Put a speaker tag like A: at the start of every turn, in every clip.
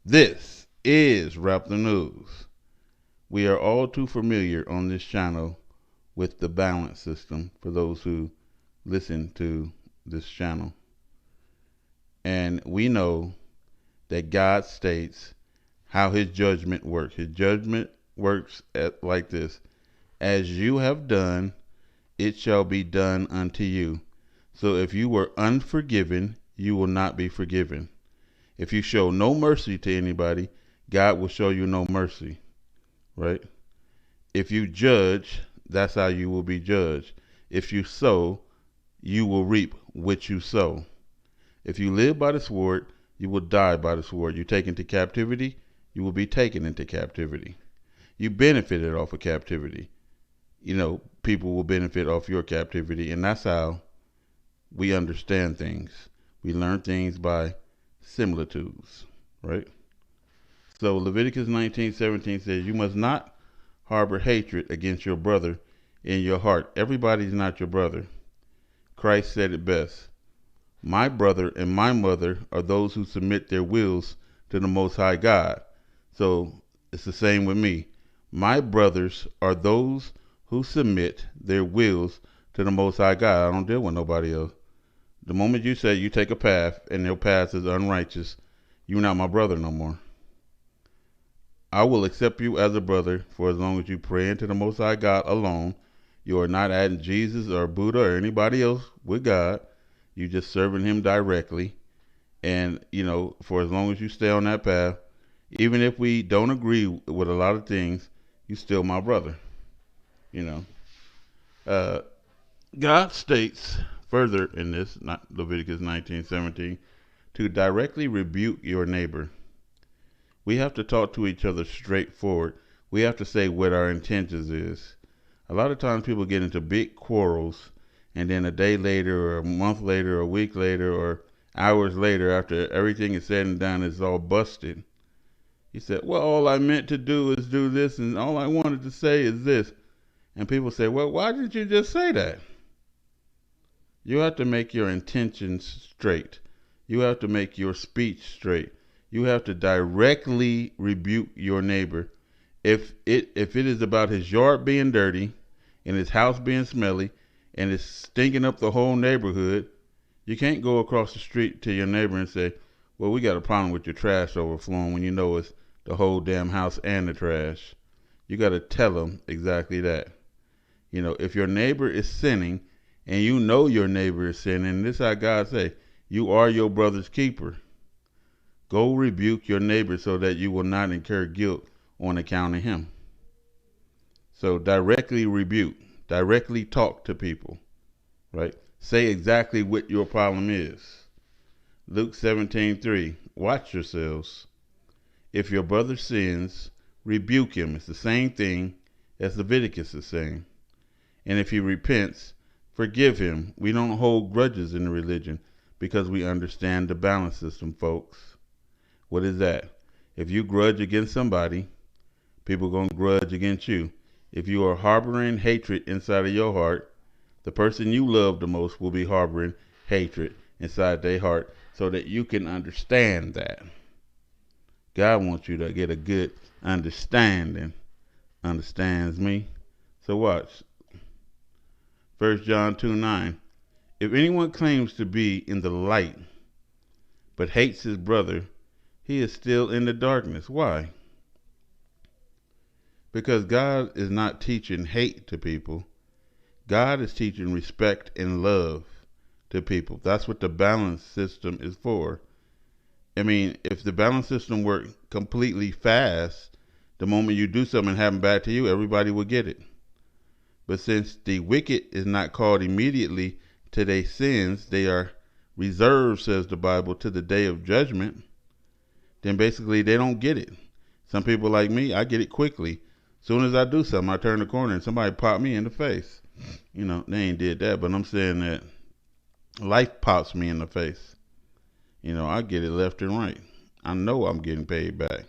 A: This is Rap the News. We are all too familiar on this channel with the balance system for those who listen to this channel. And we know that God states how his judgment works. His judgment works like this: as you have done, it shall be done unto you. So if you were unforgiven, you will not be forgiven. If you show no mercy to anybody, God will show you no mercy, right? If you judge, that's how you will be judged. If you sow, you will reap what you sow. If you live by the sword, you will die by the sword. You take into captivity, you will be taken into captivity. You benefited off of captivity. People will benefit off your captivity, and that's how we understand things. We learn things by similitudes, right? So Leviticus 19:17 says, you must not harbor hatred against your brother in your heart. Everybody's not your brother. Christ said it best: my brother and my mother are those who submit their wills to the Most High God. So it's the same with me. My brothers are those who submit their wills to the Most High God. I don't deal with nobody else. The moment you say you take a path and your path is unrighteous, you're not my brother no more. I will accept you as a brother for as long as you pray into the Most High God alone. You are not adding Jesus or Buddha or anybody else with God. You're just serving him directly. And, for as long as you stay on that path, even if we don't agree with a lot of things, you're still my brother. God states further in this, not Leviticus 19:17, to directly rebuke your neighbor. We have to talk to each other straightforward. We have to say what our intentions is. A lot of times people get into big quarrels, and then a day later or a month later or a week later or hours later, after everything is said and done, it's all busted. He said, well, all I meant to do is do this, and all I wanted to say is this. And people say, well, why didn't you just say that? You have to make your intentions straight. You have to make your speech straight. You have to directly rebuke your neighbor. If it is about his yard being dirty and his house being smelly and it's stinking up the whole neighborhood, you can't go across the street to your neighbor and say, well, we got a problem with your trash overflowing, when you know it's the whole damn house and the trash. You got to tell them exactly that. If your neighbor is sinning and you know your neighbor is sinning, this is how God say, you are your brother's keeper. Go rebuke your neighbor so that you will not incur guilt on account of him. So directly rebuke, directly talk to people, right? Say exactly what your problem is. Luke 17:3, watch yourselves. If your brother sins, rebuke him. It's the same thing as Leviticus is saying. And if he repents, forgive him. We don't hold grudges in the religion because we understand the balance system, folks. What is that? If you grudge against somebody, people are going to grudge against you. If you are harboring hatred inside of your heart, the person you love the most will be harboring hatred inside their heart, so that you can understand that. God wants you to get a good understanding. Understands me? So watch. 1 John 2:9. If anyone claims to be in the light but hates his brother, he is still in the darkness. Why? Because God is not teaching hate to people. God is teaching respect and love to people. That's what the balance system is for. I mean, if the balance system worked completely fast, the moment you do something and happen back to you, everybody will get it. But since the wicked is not called immediately to their sins, they are reserved, says the Bible, to the day of judgment, then basically they don't get it. Some people like me, I get it quickly. Soon as I do something, I turn the corner and somebody pop me in the face. They ain't did that, but I'm saying that life pops me in the face. I get it left and right. I know I'm getting paid back.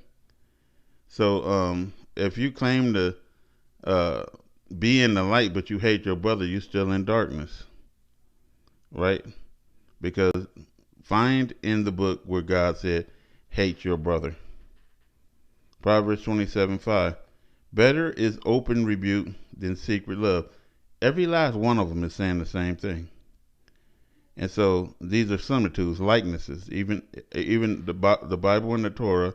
A: So if you claim to be in the light but you hate your brother, you're still in darkness, right? Because find in the book where God said, hate your brother. Proverbs 27:5. Better is open rebuke than secret love. Every last one of them is saying the same thing. And so these are similitudes, likenesses. Even the Bible and the Torah,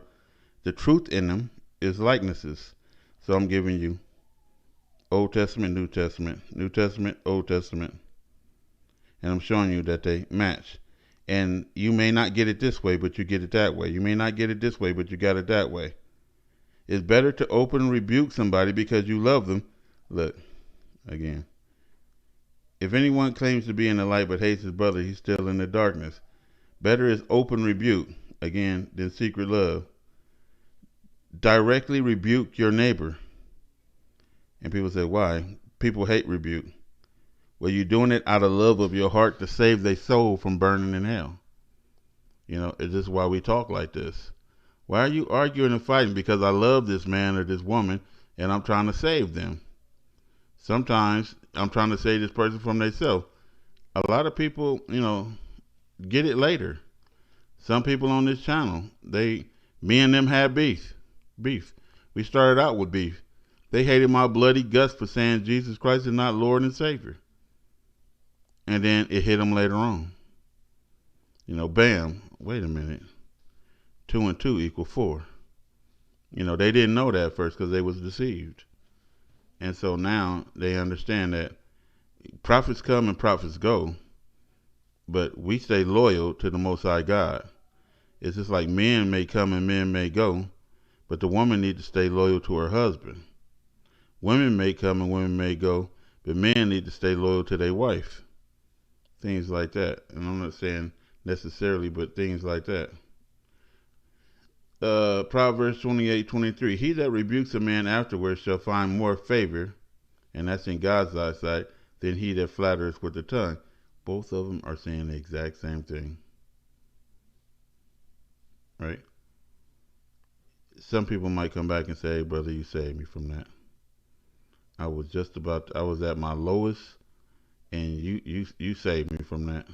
A: the truth in them is likenesses. So I'm giving you Old Testament, New Testament, New Testament, Old Testament, and I'm showing you that they match. And you may not get it this way, but you get it that way. You may not get it this way, but you got it that way. It's better to open and rebuke somebody because you love them. Look, again. If anyone claims to be in the light but hates his brother, he's still in the darkness. Better is open rebuke, again, than secret love. Directly rebuke your neighbor. And people say, why? People hate rebuke. Well, you're doing it out of love of your heart to save their soul from burning in hell. You know, it's just why we talk like this. Why are you arguing and fighting? Because I love this man or this woman and I'm trying to save them. Sometimes I'm trying to save this person from themselves. A lot of people, you know, get it later. Some people on this channel, me and them had beef. We started out with beef. They hated my bloody guts for saying Jesus Christ is not Lord and Savior. And then it hit them later on. You know, bam, wait a minute. 2 and 2 equal 4. You know, they didn't know that at first because they was deceived. And so now they understand that prophets come and prophets go, but we stay loyal to the Most High God. It's just like men may come and men may go, but the woman needs to stay loyal to her husband. Women may come and women may go, but men need to stay loyal to their wife. Things like that. And I'm not saying necessarily, but things like that. Proverbs 28:23. He that rebukes a man afterwards shall find more favor, and that's in God's eyesight, than he that flatters with the tongue. Both of them are saying the exact same thing. Right? Some people might come back and say, hey, brother, you saved me from that. I was at my lowest, and you saved me from that.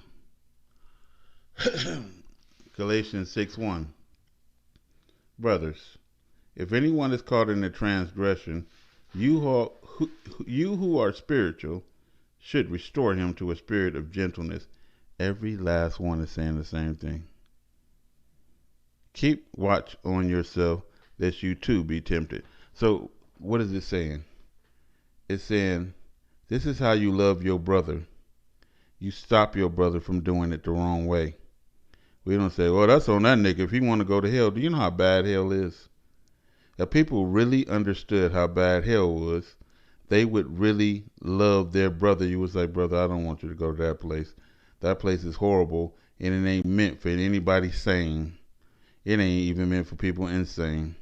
A: Galatians 6:1. Brothers, if anyone is caught in a transgression, you who are spiritual should restore him to a spirit of gentleness. Every last one is saying the same thing. Keep watch on yourself, lest you too be tempted. So what is it saying? It's saying, this is how you love your brother. You stop your brother from doing it the wrong way. We don't say, well, that's on that nigga. If he want to go to hell, do you know how bad hell is? If people really understood how bad hell was, they would really love their brother. You would say, brother, I don't want you to go to that place. That place is horrible, and it ain't meant for anybody sane. It ain't even meant for people insane.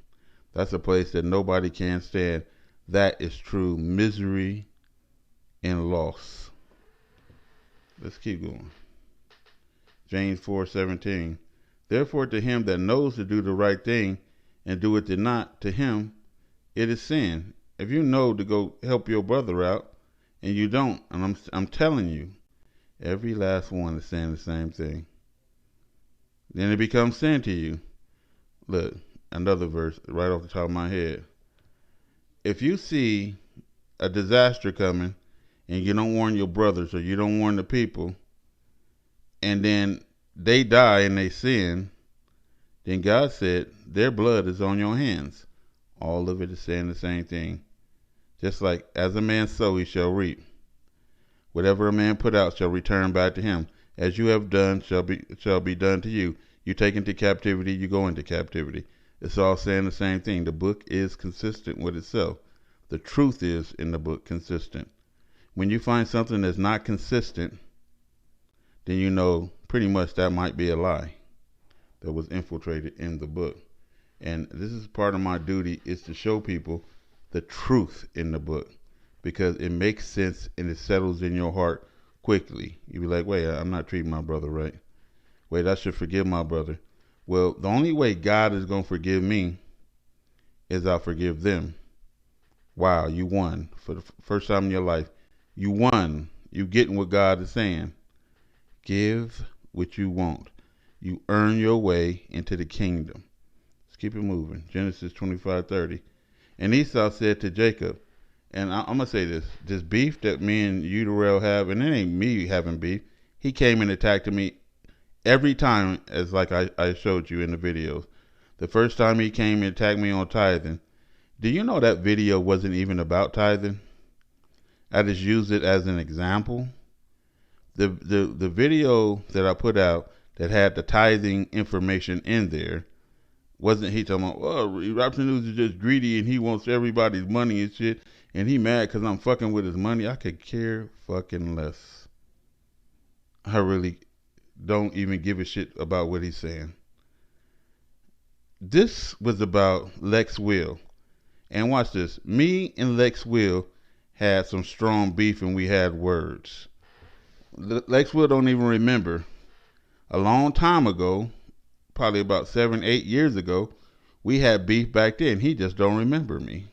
A: That's a place that nobody can stand. That is true misery and loss. Let's keep going. James 4:17. Therefore to him that knows to do the right thing and do it not, to him it is sin. If you know to go help your brother out and you don't, and I'm telling you, every last one is saying the same thing, then it becomes sin to you. Look, another verse right off the top of my head. If you see a disaster coming and you don't warn your brothers or you don't warn the people, and then they die and they sin, then God said their blood is on your hands. All of it is saying the same thing. Just like as a man sow, he shall reap. Whatever a man put out shall return back to him. As you have done shall be done to you. You take into captivity, you go into captivity. It's all saying the same thing. The book is consistent with itself. The truth is in the book consistent. When you find something that's not consistent, then you know pretty much that might be a lie that was infiltrated in the book. And this is part of my duty, is to show people the truth in the book, because it makes sense and it settles in your heart quickly. You be like, wait, I'm not treating my brother right. Wait, I should forgive my brother. Well, the only way God is going to forgive me is I'll forgive them. Wow, you won. For the first time in your life, you won. You getting what God is saying. Give what you want. You earn your way into the kingdom. keep it moving. Genesis 25:30. And Esau said to Jacob, and I'm going to say this beef that me and Uterel have, and it ain't me having beef, he came and attacked me every time, as like I showed you in the videos. The first time he came and attacked me on tithing, do you know that video wasn't even about tithing? I just used it as an example. The video that I put out that had the tithing information in there wasn't he talking about, oh, Robson News is just greedy and he wants everybody's money and shit, and he mad because I'm fucking with his money. I could care fucking less. I really don't even give a shit about what he's saying. This was about Lex Will. And watch this. Me and Lex Will had some strong beef and we had words. Lex Will don't even remember. A long time ago, probably about 7-8 years ago, we had beef back then. He just don't remember me.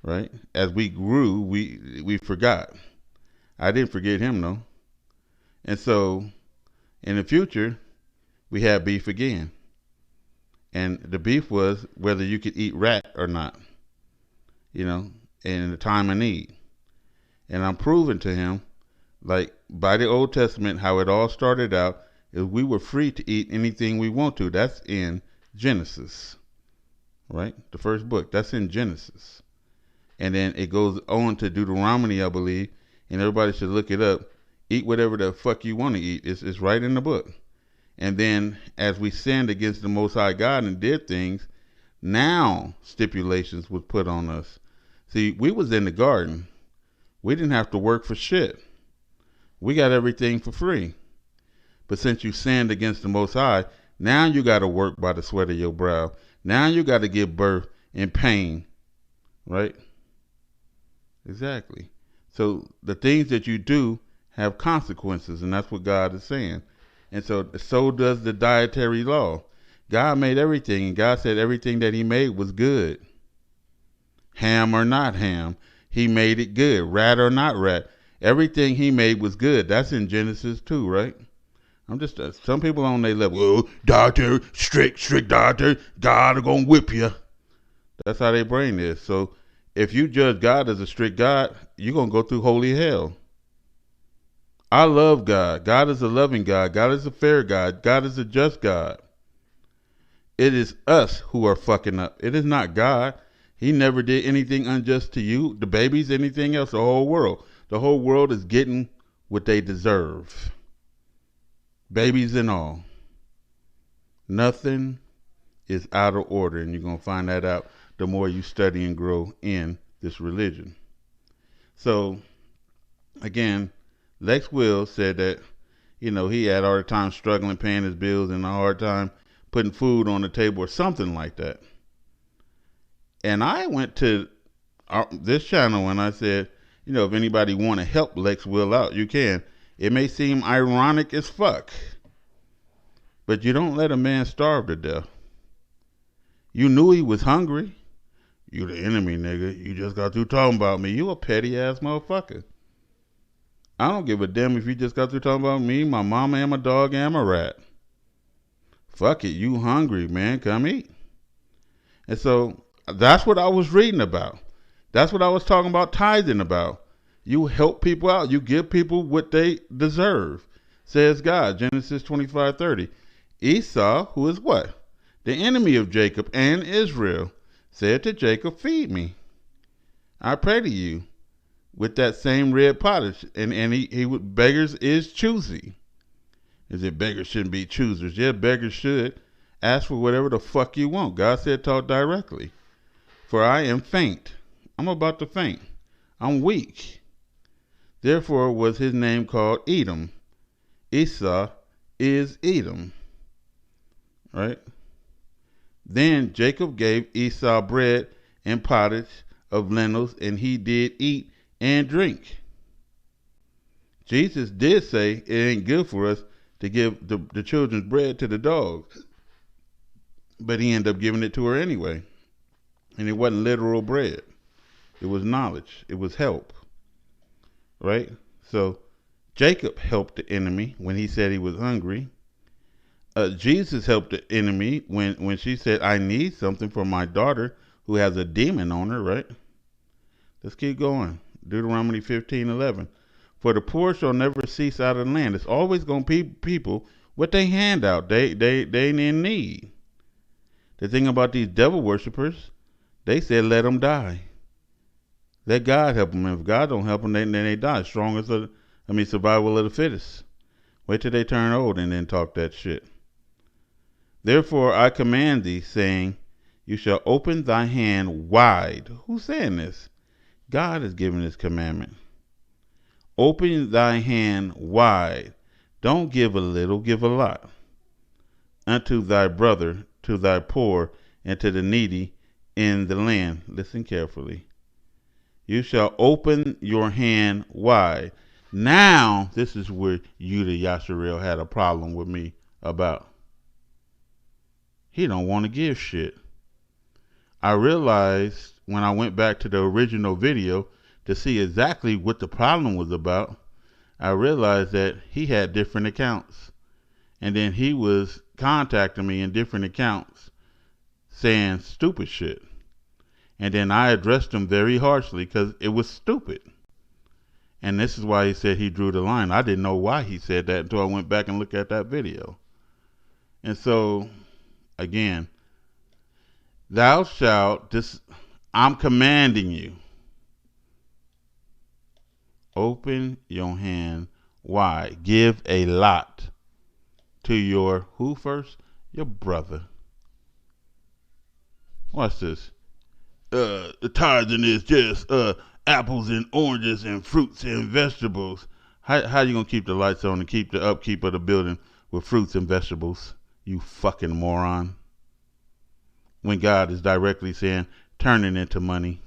A: Right? As we grew, we forgot. I didn't forget him, though. And so, in the future, we had beef again. And the beef was whether you could eat rat or not. You know, in the time of need. And I'm proving to him, like by the Old Testament, how it all started out is we were free to eat anything we want to. That's in Genesis, right? The first book. That's in Genesis. And then it goes on to Deuteronomy, I believe, and everybody should look it up. Eat whatever the fuck you want to eat. It's right in the book. And then as we sinned against the Most High God and did things, now stipulations was put on us. See, we was in the garden. We didn't have to work for shit. We got everything for free. But since you sinned against the Most High, now you got to work by the sweat of your brow. Now you got to give birth in pain. Right? Exactly. So the things that you do have consequences, and that's what God is saying. And so does the dietary law. God made everything, and God said everything that he made was good. Ham or not ham, he made it good. Rat or not rat, everything he made was good. That's in Genesis 2, right? I'm just, some people on their level, oh, doctor, strict doctor, God are going to whip you. That's how their brain is. So if you judge God as a strict God, you're going to go through holy hell. I love God. God is a loving God. God is a fair God. God is a just God. It is us who are fucking up. It is not God. He never did anything unjust to you, the babies, anything else, the whole world. The whole world is getting what they deserve. Babies and all. Nothing is out of order, and you're going to find that out the more you study and grow in this religion. So, again, Lex Will said that, you know, he had a hard time struggling paying his bills and a hard time putting food on the table or something like that. And I went to this channel and I said, you know, if anybody want to help Lex Will out, you can. It may seem ironic as fuck, but you don't let a man starve to death. You knew he was hungry. You the enemy, nigga. You just got through talking about me. You a petty ass motherfucker. I don't give a damn if you just got through talking about me, my mama, and my dog, and my rat. Fuck it, you hungry, man. Come eat. And so that's what I was reading about. That's what I was talking about tithing about. You help people out. You give people what they deserve, says God. Genesis 25:30. Esau, who is what? The enemy of Jacob and Israel, said to Jacob, feed me. I pray to you with that same red pottage. And he would, beggars is choosy. Is it beggars shouldn't be choosers? Yeah, beggars should. Ask for whatever the fuck you want. God said talk directly. For I am faint. I'm about to faint. I'm weak. Therefore was his name called Edom. Esau is Edom. Right? Then Jacob gave Esau bread and pottage of lentils, and he did eat and drink. Jesus did say it ain't good for us to give the children's bread to the dogs. But he ended up giving it to her anyway. And it wasn't literal bread. It was knowledge. It was help. Right? So Jacob helped the enemy when he said he was hungry. Jesus helped the enemy when she said, I need something for my daughter who has a demon on her, right? Let's keep going. Deuteronomy 15:11. For the poor shall never cease out of the land. It's always going to be people with their hand out. They in need. The thing about these devil worshippers, they said let them die. Let God help them. If God don't help them, then they die. Survival of the fittest. Wait till they turn old and then talk that shit. Therefore I command thee, saying, you shall open thy hand wide. Who's saying this? God is giving this commandment. Open thy hand wide. Don't give a little, give a lot. Unto thy brother, to thy poor, and to the needy in the land. Listen carefully. You shall open your hand wide. Now, this is where Yuda Yasharel had a problem with me about. He don't want to give shit. I realized when I went back to the original video to see exactly what the problem was about, I realized that he had different accounts. And then he was contacting me in different accounts saying stupid shit. And then I addressed him very harshly because it was stupid. And this is why he said he drew the line. I didn't know why he said that until I went back and looked at that video. And so, again, thou shalt, I'm commanding you, open your hand wide. Give a lot to your, who first? Your brother. Watch this. The tithing is just apples and oranges and fruits and vegetables. How you gonna keep the lights on and keep the upkeep of the building with fruits and vegetables? You fucking moron. When God is directly saying, turn it into money.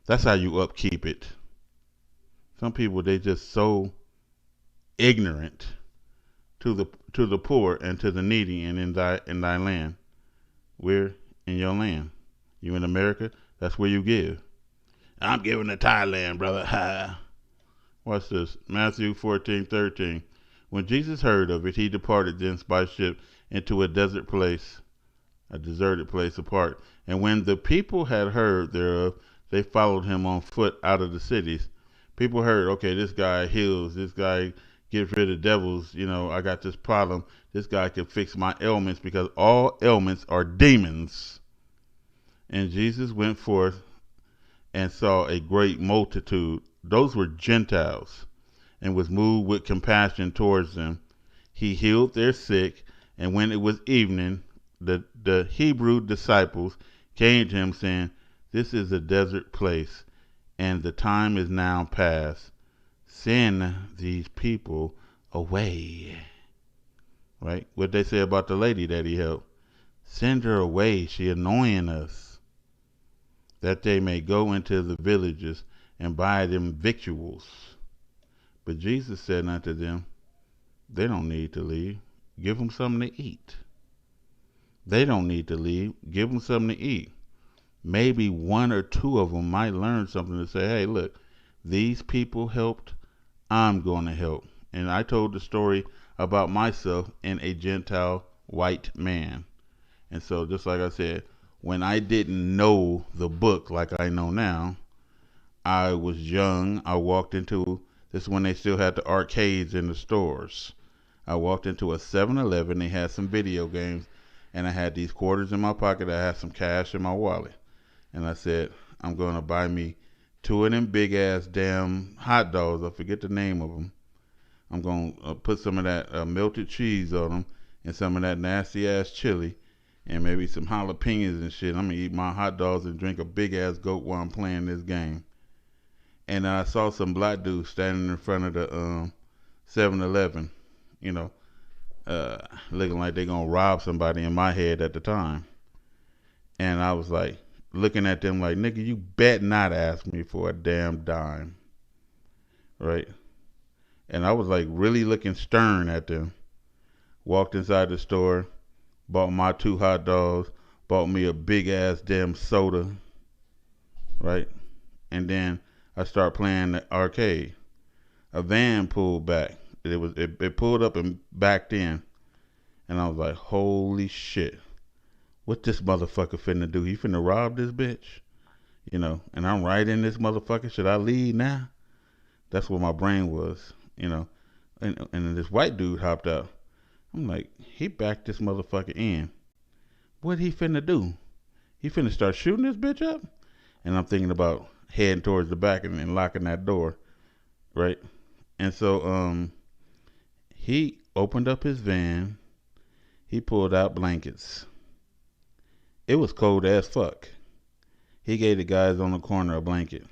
A: That's how you upkeep it. Some people, they just so ignorant to the poor and to the needy and in thy land. We're in your land. You in America, that's where you give. I'm giving to Thailand, brother. Ha. Watch this. Matthew 14:13. When Jesus heard of it, he departed thence by ship into a deserted place apart. And when the people had heard thereof, they followed him on foot out of the cities. People heard, okay, this guy heals, this guy gets rid of devils, I got this problem. This guy can fix my ailments because all ailments are demons. And Jesus went forth and saw a great multitude. Those were Gentiles, and was moved with compassion towards them. He healed their sick, and when it was evening, the Hebrew disciples came to him, saying, this is a desert place, and the time is now past. Send these people away. Right? What they say about the lady that he helped. Send her away. She annoying us. That they may go into the villages and buy them victuals. But Jesus said unto them, they don't need to leave. Give them something to eat. They don't need to leave. Give them something to eat. Maybe one or two of them might learn something to say, hey, look, these people helped. I'm going to help. And I told the story about myself and a Gentile white man. And so just like I said, when I didn't know the book like I know now, I was young. I walked into, this is when they still had the arcades in the stores. I walked into a 7-Eleven. They had some video games, and I had these quarters in my pocket. I had some cash in my wallet. And I said, I'm going to buy me 2 of them big-ass damn hot dogs. I forget the name of them. I'm going to put some of that melted cheese on them and some of that nasty-ass chili and maybe some jalapenos and shit. I'm going to eat my hot dogs and drink a big-ass Coke while I'm playing this game. And I saw some black dudes standing in front of the 7-Eleven, looking like they're going to rob somebody in my head at the time. And I was like, looking at them like, nigga, you bet not ask me for a damn dime. Right? And I was like really looking stern at them. Walked inside the store, bought my 2 hot dogs, bought me a big ass damn soda. Right? And then I start playing the arcade. A van pulled back. It pulled up and backed in. And I was like, holy shit. What this motherfucker finna do? He finna rob this bitch? And I'm right in this motherfucker. Should I leave now? That's what my brain was, And then this white dude hopped out. I'm like, he backed this motherfucker in. What he finna do? He finna start shooting this bitch up? And I'm thinking about heading towards the back and locking that door, right? And so he opened up his van. He pulled out blankets. It was cold as fuck. He gave the guys on the corner a blanket.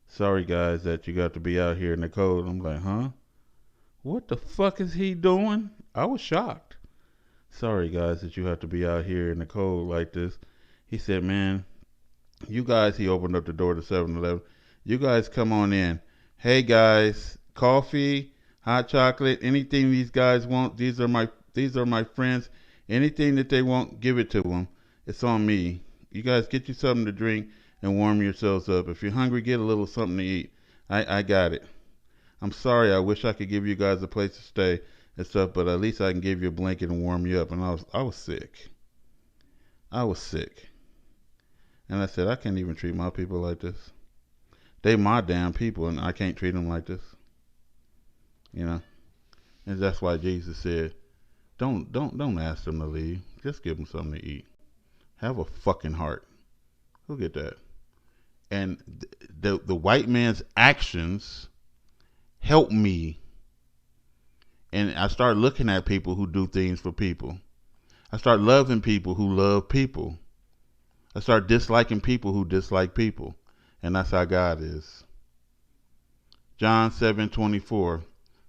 A: Sorry guys that you got to be out here in the cold. I'm like, huh? What the fuck is he doing? I was shocked. Sorry guys that you have to be out here in the cold like this. He said, man, you guys, he opened up the door to 7-Eleven. You guys come on in. Hey guys, coffee, hot chocolate, anything these guys want. These are my friends. Anything that they want, give it to them. It's on me. You guys get you something to drink and warm yourselves up. If you're hungry, get a little something to eat. I got it. I'm sorry. I wish I could give you guys a place to stay and stuff, but at least I can give you a blanket and warm you up. And I was sick. I was sick. And I said, I can't even treat my people like this. They my damn people, and I can't treat them like this. And that's why Jesus said, don't ask them to leave. Just give them something to eat. Have a fucking heart. Who get that? And the white man's actions help me. And I start looking at people who do things for people. I start loving people who love people. I start disliking people who dislike people. And that's how God is. John 7:24.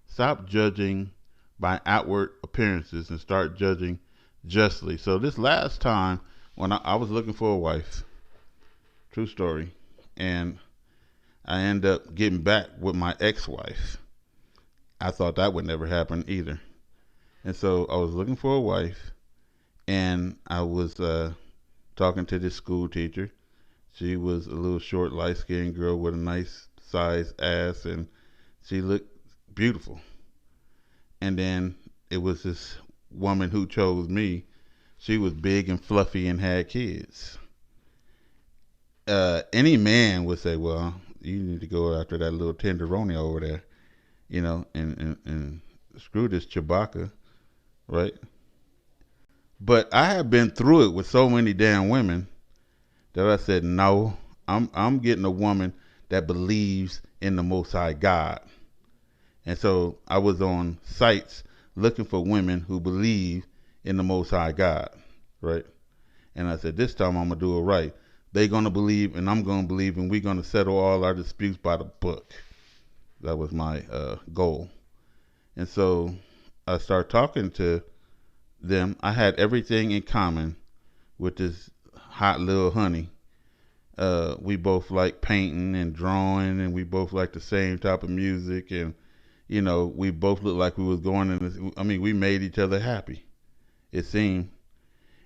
A: Stop judging by outward appearances and start judging justly. So this last time when I was looking for a wife, true story, and I ended up getting back with my ex-wife. I thought that would never happen either. And so I was looking for a wife, and I was talking to this school teacher. She was a little short, light-skinned girl with a nice size ass, and she looked beautiful. And then it was this woman who chose me. She was big and fluffy and had kids. Any man would say, well, you need to go after that little tenderoni over there, and screw this Chewbacca, right? But I have been through it with so many damn women that I said, no, I'm getting a woman that believes in the Most High God. And so I was on sites looking for women who believe in the Most High God, right? And I said, this time I'm going to do it right. They're going to believe, and I'm going to believe, and we're going to settle all our disputes by the book. That was my goal. And so I started talking to them. I had everything in common with this hot little honey. We both like painting and drawing, and we both like the same type of music, and we both looked like we was going in this, we made each other happy, it seemed.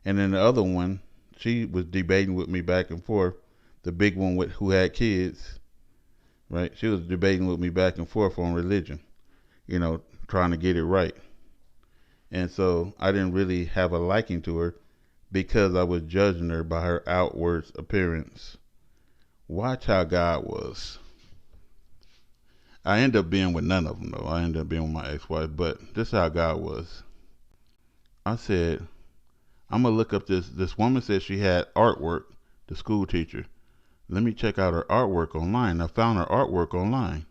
A: And then the other one, she was debating with me back and forth, the big one who had kids, right? She was debating with me back and forth on religion, trying to get it right. And so I didn't really have a liking to her because I was judging her by her outward appearance. Watch how God was. I ended up being with none of them, though. I ended up being with my ex-wife, but this is how God was. I said, I'm going to look up this woman said she had artwork, the school teacher. Let me check out her artwork online. I found her artwork online.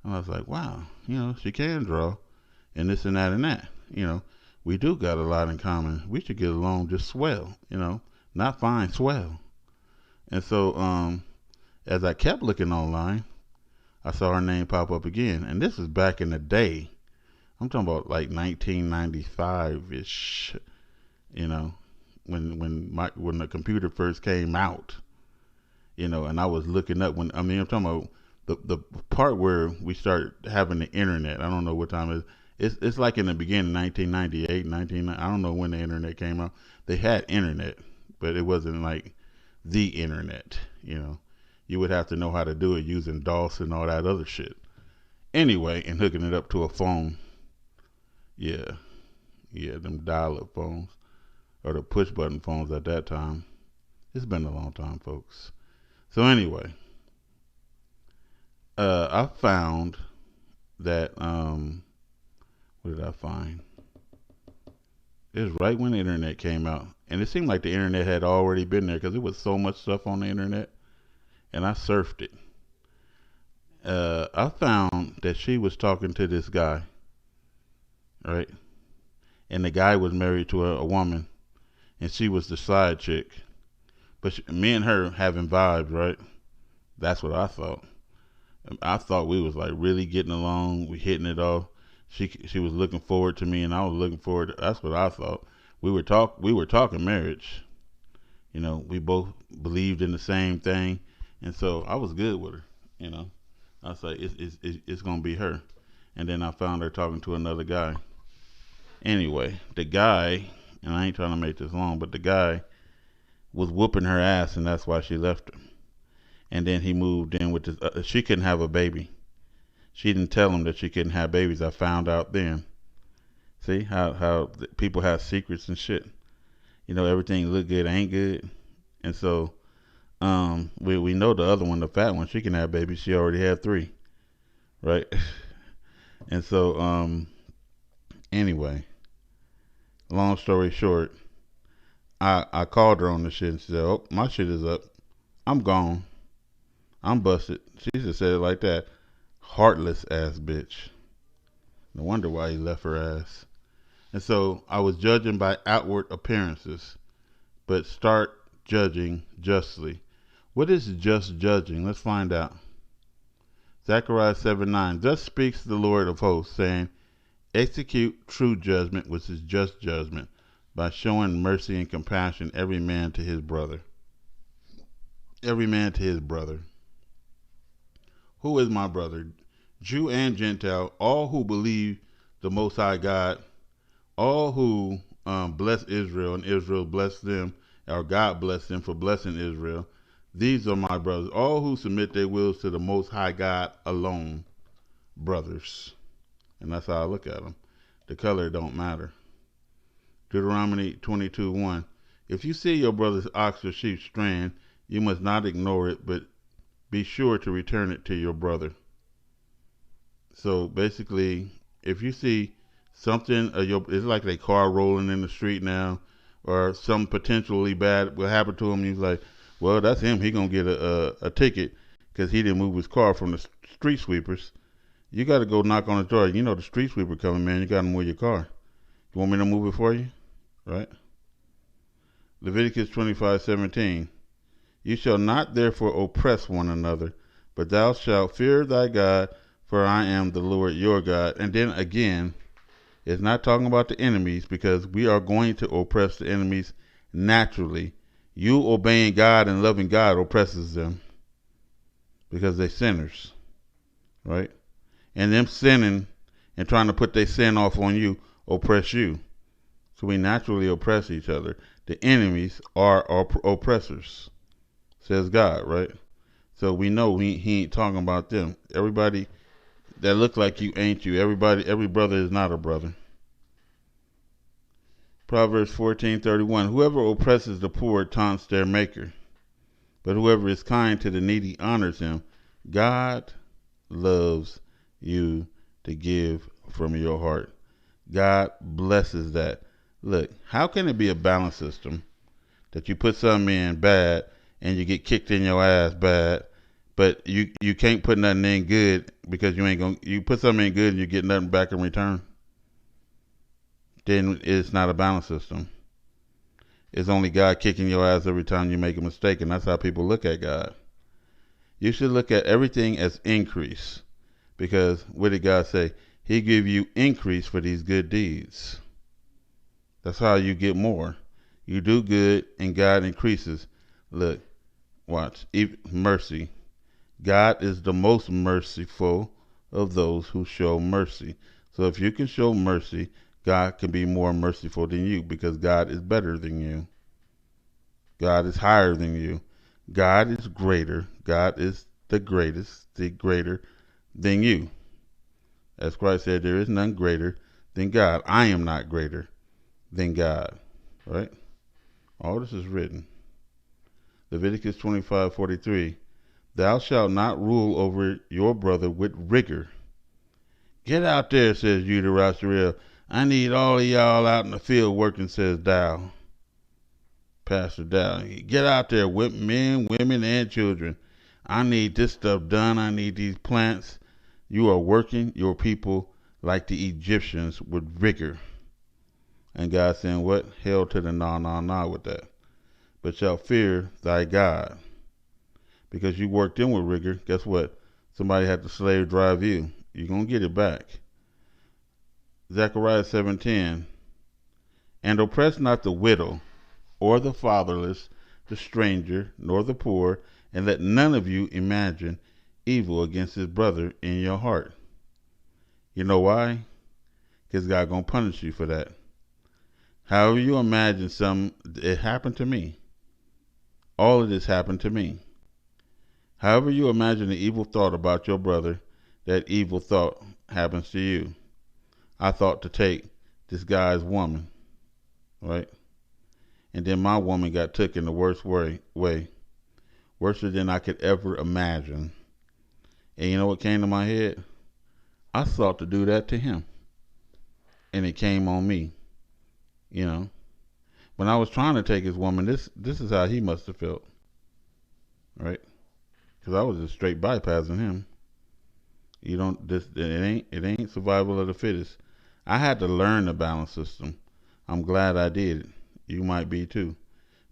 A: And I was like, wow, she can draw, and this and that and that. We do got a lot in common. We should get along just swell, not fine, swell. And so as I kept looking online, I saw her name pop up again. And this is back in the day. I'm talking about like 1995-ish, when the computer first came out, and I was looking up I'm talking about the part where we started having the internet. I don't know what time it is. It's like in the beginning, 1998, I don't know when the internet came out. They had internet, but it wasn't like the internet, You would have to know how to do it using DOS and all that other shit. Anyway, and hooking it up to a phone. Yeah. Yeah, them dial-up phones or the push-button phones at that time. It's been a long time, folks. So anyway, I found that what did I find? It was right when the internet came out, and it seemed like the internet had already been there because there was so much stuff on the internet, and I surfed it. I found that she was talking to this guy, right? And the guy was married to a woman, and she was the side chick. But me and her having vibes, right? That's what I thought. I thought we was like really getting along. We hitting it off. She was looking forward to me, and I was looking forward to. That's what I thought. We were talking marriage. You know, we both believed in the same thing, and so I was good with her. You know, I was like, it's gonna be her. And then I found her talking to another guy. Anyway, the guy, and I ain't trying to make this long, but the guy was whooping her ass, and that's why she left him. And then he moved in with this. She couldn't have a baby. She didn't tell him that she couldn't have babies. I found out then. See how people have secrets and shit. You know, everything look good ain't good, and so we know the other one, the fat one, she can have babies. She already had 3, right? And so anyway, long story short, I called her on the shit and she said, "Oh, my shit is up. I'm gone. I'm busted." She just said it like that. Heartless ass bitch. No wonder why he left her ass. And so I was judging by outward appearances, but start judging justly. What is just judging? Let's find out. Zechariah 7:9. Thus speaks the Lord of hosts, saying, execute true judgment, which is just judgment, by showing mercy and compassion every man to his brother. Every man to his brother. Who is my brother? Jew and Gentile, all who believe the Most High God, all who bless Israel and Israel bless them, or God bless them for blessing Israel. These are my brothers, all who submit their wills to the Most High God alone, brothers. And that's how I look at them. The color don't matter. Deuteronomy 22:1. If you see your brother's ox or sheep straying, you must not ignore it, but be sure to return it to your brother. So basically, if you see something, it's like a car rolling in the street now, or something potentially bad will happen to him, he's like, well, that's him. He gonna get a ticket because he didn't move his car from the street sweepers. You got to go knock on the door. You know the street sweeper coming, man. You got to move your car. You want me to move it for you? Right? Leviticus 25:17. You shall not therefore oppress one another, but thou shalt fear thy God, for I am the Lord your God. And then again, it's not talking about the enemies, because we are going to oppress the enemies naturally. You obeying God and loving God oppresses them because they're sinners, right? And them sinning and trying to put their sin off on you oppress you. So we naturally oppress each other. The enemies are our oppressors, says God, right? So we know he ain't talking about them. Everybody that look like you ain't you. Every brother is not a brother. Proverbs 14:31. Whoever oppresses the poor taunts their maker, but whoever is kind to the needy honors him. God loves you to give from your heart. God blesses that. Look, how can it be a balance system that you put something in bad and you get kicked in your ass bad, but you can't put nothing in good because you put something in good and you get nothing back in return? Then it's not a balance system. It's only God kicking your ass every time you make a mistake, and that's how people look at God. You should look at everything as increase, because what did God say? He give you increase for these good deeds. That's how you get more. You do good and God increases. Look, watch. Mercy. God is the most merciful of those who show mercy. So if you can show mercy, God can be more merciful than you, because God is better than you. God is higher than you. God is greater. God is the greatest, the greater than you. As Christ said, there is none greater than God. I am not greater. than God. Right? All this is written. Leviticus 25:43. Thou shalt not rule over your brother with rigor. Get out there, says Deuteronomy. I need all of y'all out in the field working, says Dow. Pastor Dow. Get out there with men, women, and children. I need this stuff done. I need these plants. You are working your people like the Egyptians with rigor. And God saying, what? Hell to the nah with that. But shall fear thy God. Because you worked in with rigor, guess what? Somebody had to slave drive you. You're going to get it back. Zechariah 7:10. And oppress not the widow, or the fatherless, the stranger, nor the poor, and let none of you imagine evil against his brother in your heart. You know why? Because God going to punish you for that. However you imagine something, it happened to me. All of this happened to me. However you imagine the evil thought about your brother, that evil thought happens to you. I thought to take this guy's woman, right? And then my woman got took in the worst way. Worse than I could ever imagine. And you know what came to my head? I thought to do that to him. And it came on me. You know. When I was trying to take his woman, this is how he must have felt. Right? Because I was just straight bypassing him. You don't it ain't survival of the fittest. I had to learn the balance system. I'm glad I did it. You might be too.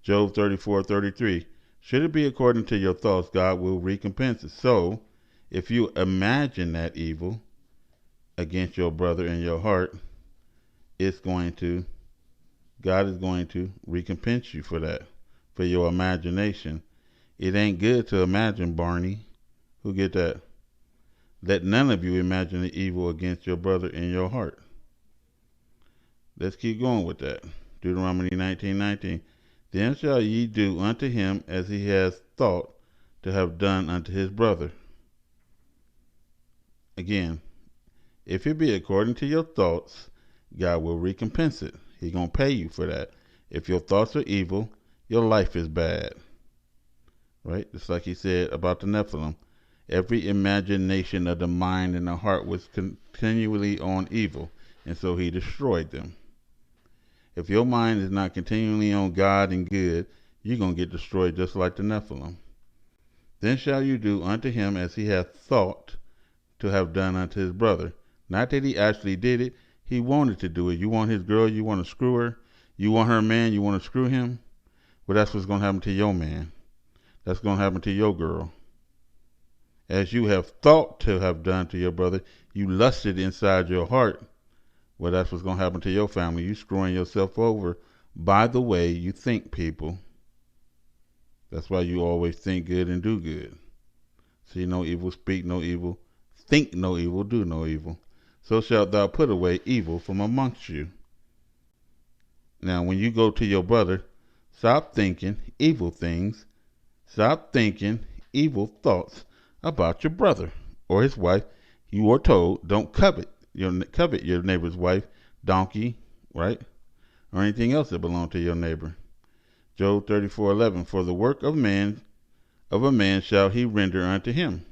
A: Job 34:33. Should it be according to your thoughts, God will recompense it. So, if you imagine that evil against your brother in your heart, God is going to recompense you for that, for your imagination. It ain't good to imagine, Barney. Who get that? Let none of you imagine the evil against your brother in your heart. Let's keep going with that. Deuteronomy 19:19. Then shall ye do unto him as he has thought to have done unto his brother. Again, if it be according to your thoughts, God will recompense it. He's going to pay you for that. If your thoughts are evil, your life is bad. Right? Just like he said about the Nephilim. Every imagination of the mind and the heart was continually on evil, and so he destroyed them. If your mind is not continually on God and good, you're going to get destroyed just like the Nephilim. Then shall you do unto him as he hath thought to have done unto his brother. Not that he actually did it, he wanted to do it. You want his girl, you want to screw her. You want her man, you want to screw him. Well, that's what's going to happen to your man. That's going to happen to your girl. As you have thought to have done to your brother, you lusted inside your heart. Well, that's what's going to happen to your family. You screwing yourself over by the way you think, people. That's why you always think good and do good. See no evil, speak no evil, think no evil, do no evil. So shalt thou put away evil from amongst you. Now, when you go to your brother, stop thinking evil things. Stop thinking evil thoughts about your brother or his wife. You are told, don't covet your neighbor's wife, donkey, right? Or anything else that belongs to your neighbor. Job 34:11. For the work of a man shall he render unto him.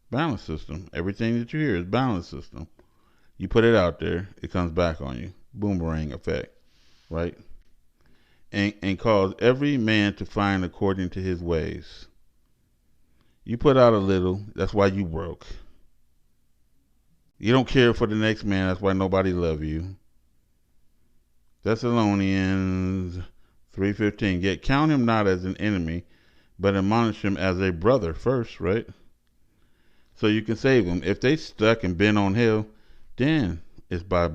A: Balance system. Everything that you hear is balance system. You put it out there, it comes back on you. Boomerang effect, right? And cause every man to find according to his ways. You put out a little, that's why you broke. You don't care for the next man, that's why nobody love you. Thessalonians 3:15. Yet count him not as an enemy, but admonish him as a brother first, right? So you can save them. If they stuck and been on hell, then it's bye.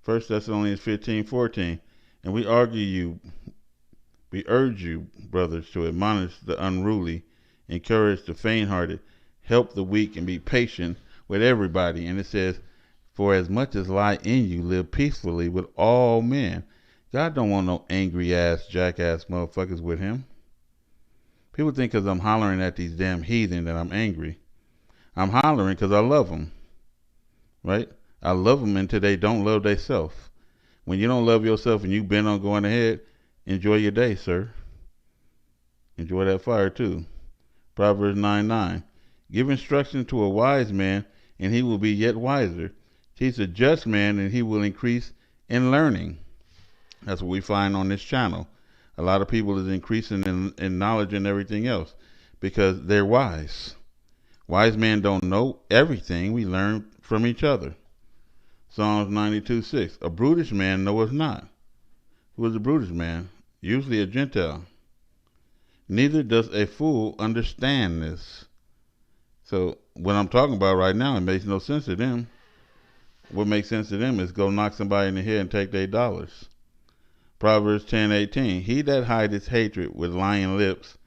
A: 1 Thessalonians 15:14. And we urge you, brothers, to admonish the unruly, encourage the faint-hearted, help the weak, and be patient with everybody. And it says, for as much as lie in you, live peacefully with all men. God don't want no angry-ass, jackass motherfuckers with him. People think because I'm hollering at these damn heathen that I'm angry. I'm hollering because I love them, right? I love them until they don't love themselves. When you don't love yourself and you bent on going ahead, enjoy your day, sir. Enjoy that fire too. Proverbs 9:9. Give instruction to a wise man, and he will be yet wiser. Teach a just man, and he will increase in learning. That's what we find on this channel. A lot of people is increasing in knowledge and everything else because they're wise. Wise men don't know everything. We learn from each other. Psalms 92:6. A brutish man knoweth not. Who is a brutish man? Usually a Gentile. Neither does a fool understand this. So what I'm talking about right now, it makes no sense to them. What makes sense to them is go knock somebody in the head and take their dollars. Proverbs 10:18. He that hideth hatred with lying lips,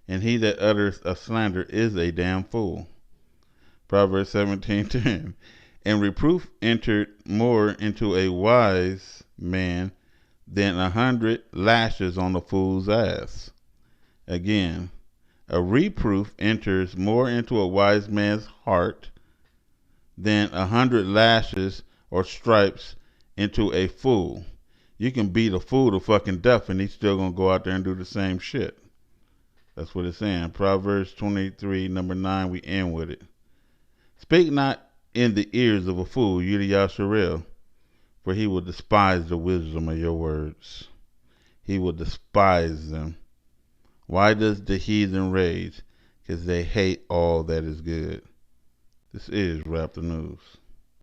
A: and he that utters a slander is a damn fool. Proverbs 17:10. And reproof entered more into a wise man than 100 lashes on a fool's ass. Again, a reproof enters more into a wise man's heart than 100 lashes or stripes into a fool. You can beat a fool to fucking death and he's still gonna go out there and do the same shit. That's what it's saying. Proverbs 23, number 9, we end with it. Speak not in the ears of a fool, you the Yasharel, for he will despise the wisdom of your words. He will despise them. Why does the heathen rage? Because they hate all that is good. This is Rap the News.